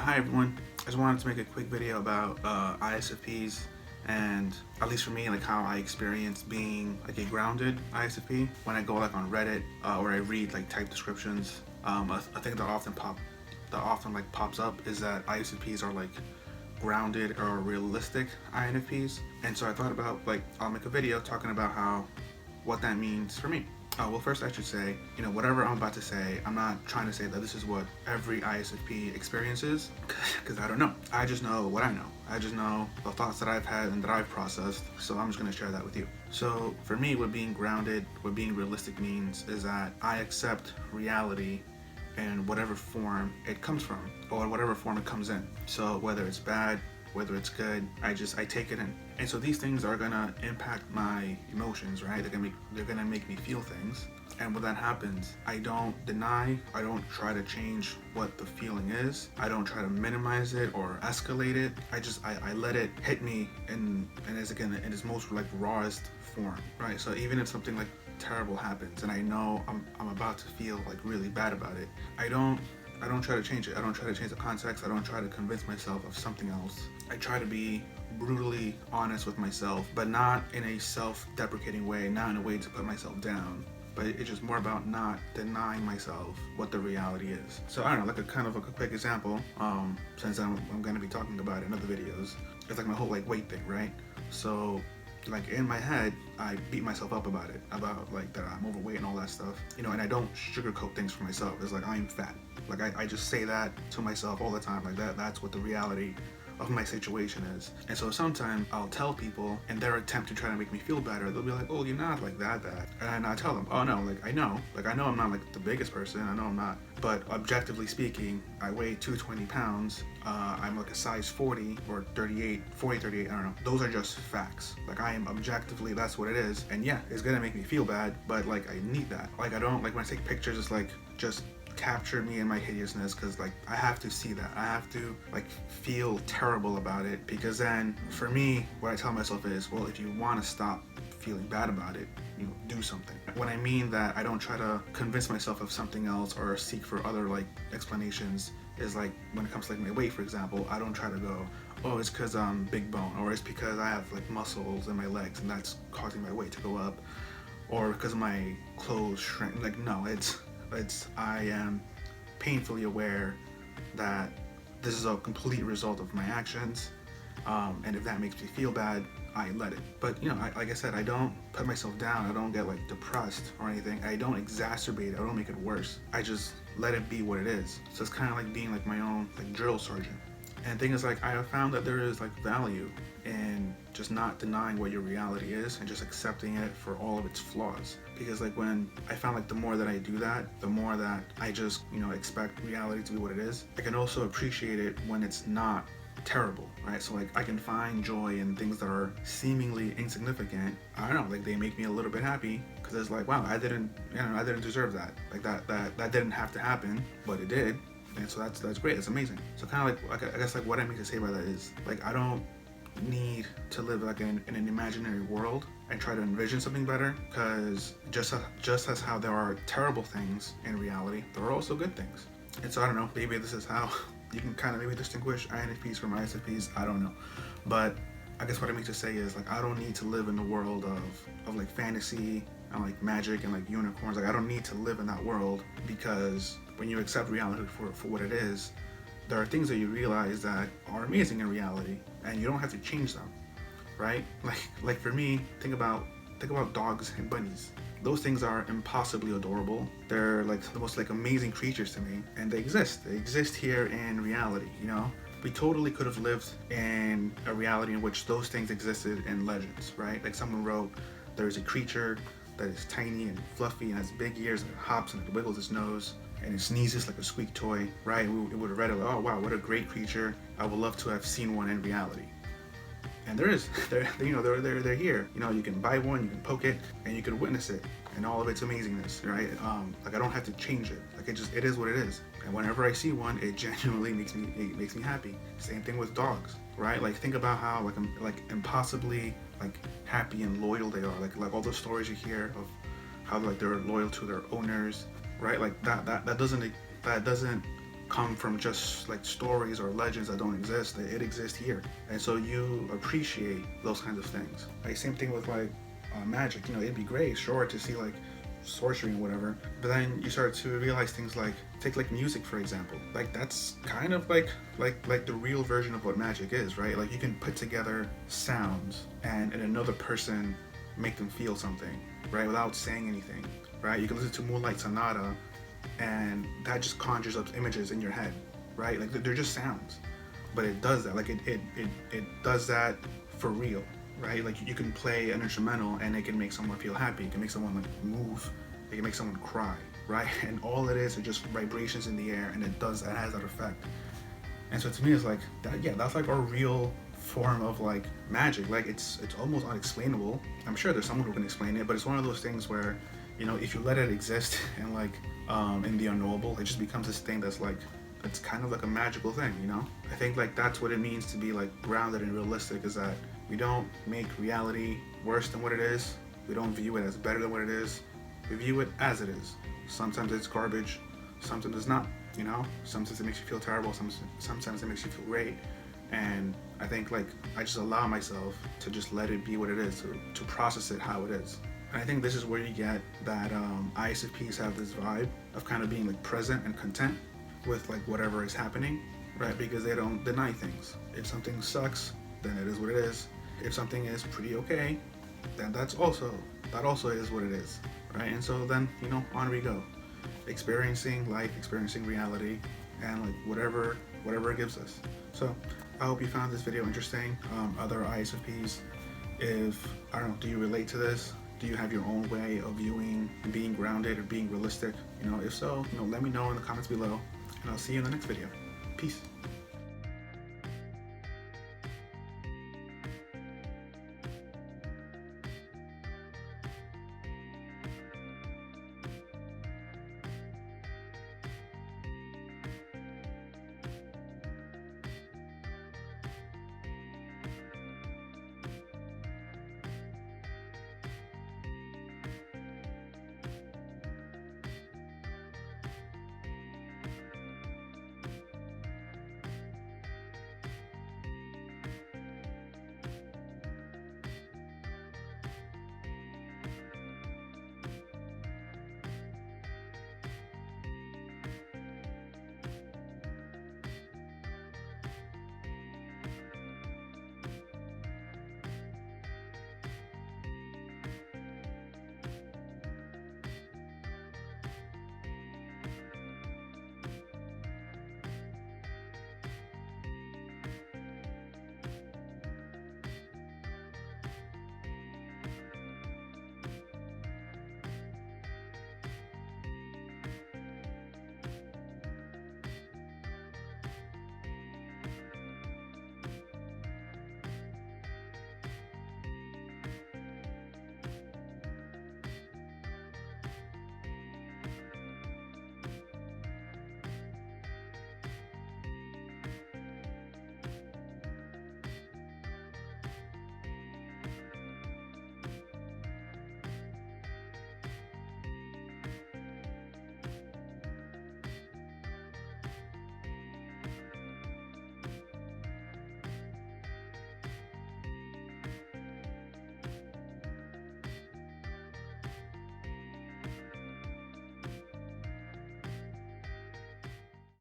Hi everyone, I just wanted to make a quick video about ISFPs and at least for me, like how I experience being like a grounded ISFP. When I go like on Reddit or I read like type descriptions, a thing that often like pops up is that ISFPs are like grounded or realistic INFPs. And so I thought about like I'll make a video talking about what that means for me. Well, first I should say, whatever I'm about to say, I'm not trying to say that this is what every ISFP experiences, because I don't know. I just know what I know. I just know the thoughts that I've had and that I've processed, so I'm just going to share that with you. So for me, what being grounded, what being realistic means is that I accept reality in whatever form it comes from, or whatever form it comes in. So whether it's bad, whether it's good, I take it in. And so these things are gonna impact my emotions, right? They're gonna make me feel things. And when that happens, I don't deny, I don't try to change what the feeling is. I don't try to minimize it or escalate it. I let it hit me in its most like rawest form, right? So even if something like terrible happens and I know I'm about to feel like really bad about it, I don't try to change it. I don't try to change the context. I don't try to convince myself of something else. I try to be brutally honest with myself, but not in a self-deprecating way, not in a way to put myself down. But it's just more about not denying myself what the reality is. So I don't know, like a quick example, since I'm going to be talking about it in other videos. It's like my whole like weight thing, right? So like in my head, I beat myself up about it, about like that I'm overweight and all that stuff, and I don't sugarcoat things for myself. It's like I'm fat. Like I just say that to myself all the time. Like that's what the reality of my situation is. And so sometimes I'll tell people in their attempt to try to make me feel better, they'll be like, oh, you're not like that. And I tell them, oh no, like I know I'm not like the biggest person, I know I'm not, but objectively speaking, I weigh 220 pounds, I'm like a size 40 or 38, I don't know. Those are just facts. Like I am objectively, that's what it is. And yeah, it's gonna make me feel bad, but like I need that. Like I don't, like when I take pictures, it's like, just capture me in my hideousness, because like I have to see that. I have to like feel terrible about it, because then for me what I tell myself is, well, if you want to stop feeling bad about it, do something. When I mean that I don't try to convince myself of something else or seek for other like explanations, is like when it comes to like my weight, for example, I don't try to go, oh, it's because I'm big bone, or it's because I have like muscles in my legs and that's causing my weight to go up, or because my clothes shrink. Like no, it's I am painfully aware that this is a complete result of my actions, and if that makes me feel bad, I let it. But like I said, I don't put myself down. I don't get like depressed or anything. I don't exacerbate it. I don't make it worse. I just let it be what it is. So it's kind of like being like my own like drill sergeant. And the thing is, like, I have found that there is like value in just not denying what your reality is and just accepting it for all of its flaws. Because like when I found like the more that I do that, the more that I just expect reality to be what it is, I can also appreciate it when it's not terrible, right? So like I can find joy in things that are seemingly insignificant. I don't know, like they make me a little bit happy, because it's like, wow, I didn't deserve that. Like that didn't have to happen, but it did. And so that's great. It's amazing. So kind of like I guess like what I mean to say by that is like I don't need to live like in an imaginary world and try to envision something better, because just as how there are terrible things in reality, there are also good things. And so I don't know, maybe this is how you can kind of maybe distinguish INFPs from ISFPs. I don't know, but I guess what I mean to say is like I don't need to live in the world of like fantasy and like magic and like unicorns. Like I don't need to live in that world, because when you accept reality for what it is, there are things that you realize that are amazing in reality, and you don't have to change them, right? Like for me, think about dogs and bunnies. Those things are impossibly adorable. They're like the most like amazing creatures to me, and they exist here in reality. We totally could have lived in a reality in which those things existed in legends, right? Like someone wrote, there's a creature that is tiny and fluffy and has big ears and it hops and it wiggles its nose and it sneezes like a squeak toy, right? We would have read it like, oh wow, what a great creature. I would love to have seen one in reality. And there is, they're here. You can buy one, you can poke it, and you can witness it, and all of its amazingness, right? Like I don't have to change it. Like it is what it is. And whenever I see one, it genuinely makes me happy. Same thing with dogs, right? Like think about how like impossibly like happy and loyal they are. Like all those stories you hear of how like they're loyal to their owners, right? Like that doesn't come from just like stories or legends that don't exist. It exists here, and so you appreciate those kinds of things. Like same thing with like magic. You know, it'd be great, sure, to see like sorcery and whatever, but then you start to realize things like, take like music for example. Like that's kind of like the real version of what magic is, right? Like you can put together sounds and another person make them feel something, right, without saying anything, right? You can listen to Moonlight Sonata and that just conjures up images in your head, right? Like they're just sounds, but it does that. Like it does that for real, right? Like you can play an instrumental and it can make someone feel happy. It can make someone like move. It can make someone cry, right? And all it is are just vibrations in the air, and it does that, has that effect. And so to me, it's like that. Yeah, that's like a real form of like magic. Like it's almost unexplainable. I'm sure there's someone who can explain it, but it's one of those things where, you know, if you let it exist and like in the unknowable, it just becomes this thing that's like, it's kind of like a magical thing, you know? I think like that's what it means to be like grounded and realistic, is that we don't make reality worse than what it is. We don't view it as better than what it is. We view it as it is. Sometimes it's garbage, sometimes it's not, you know? Sometimes it makes you feel terrible, sometimes it makes you feel great. And I think like I just allow myself to just let it be what it is, to process it how it is. And I think this is where you get that ISFPs have this vibe of kind of being like present and content with like whatever is happening, right? Because they don't deny things. If something sucks, then it is what it is. If something is pretty okay, then that also is what it is, right? And so then, you know, on we go, experiencing life, experiencing reality, and like whatever it gives us. So I hope you found this video interesting. Other ISFPs, if I don't know, do you relate to this? Do you have your own way of viewing and being grounded or being realistic? You know, if so, you know, let me know in the comments below, and I'll see you in the next video. Peace.